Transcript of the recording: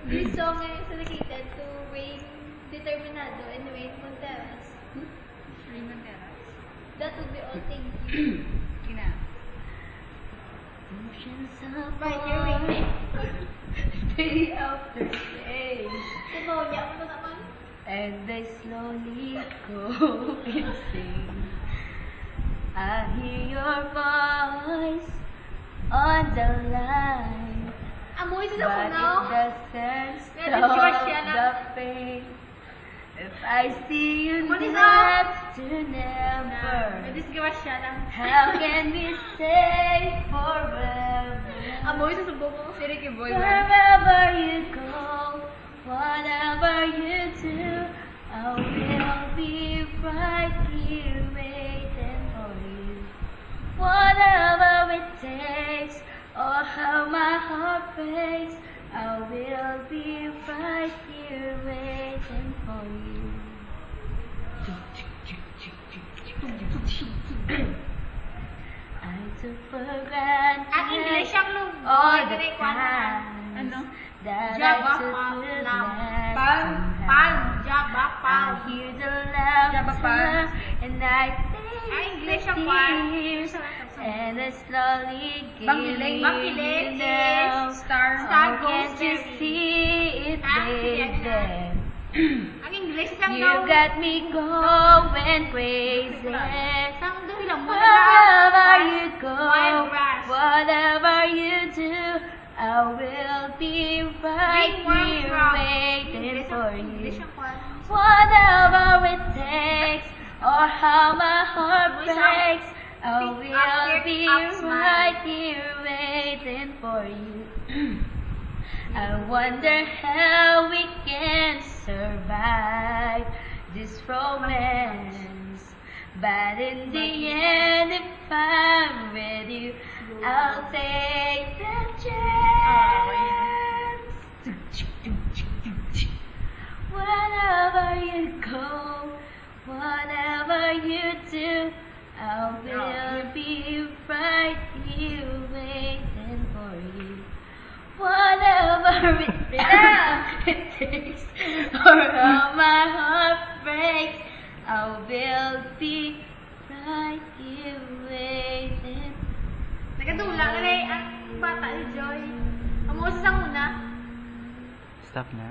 This song is dedicated to Wayne Determinado and Wayne Monteras. Wayne Monteras? That would be all. Thank you. Gina. Right, you're waiting. Day after day, Pneumonia mo na naman. and I slowly go insane. I hear your voice on the line, Amoy sa but puno. it doesn't Medyo stop siya na. the pain. If I see you What is next to never, Nadisgawas siya lang. how can we stay forever? Amoy sa subo mo. Si Ricky Boy. Wherever you go, whatever you do, I will be right here waiting for you. Whatever it takes, or how my heart breaks, I will be right here waiting for you. I took for granted Ang English ang lunggo. all the Ganay ko na. times Ano? that Jaba, I took pal, for lam. granted. Pan, jaba, I pan. hear the Jaba, laughter pal. and I think Ang the English ang pan. tears, and I slowly give Bangkiling. Bangkiling you now. is Star Oh, Goes can't you Berry. see it, Ah, yan na. baby? Ang English lang You daw. got me going crazy. Sang daw ilang mo Wherever you go, Wild grass. whatever you do, I will be right Big wild here grass. waiting for English you. ang pan. Whatever it takes, or how my heart breaks, I will be right here waiting for you. I wonder how we can survive this romance. But in the end, if I'm with you, I'll take the chance. Wherever you go, whatever you do, I will be right here waiting for you. Whatever it takes, or how my heart breaks, I will be right here waiting. Nagadula ka rin ang bata ni Joy. Amoy sa una. Stop na.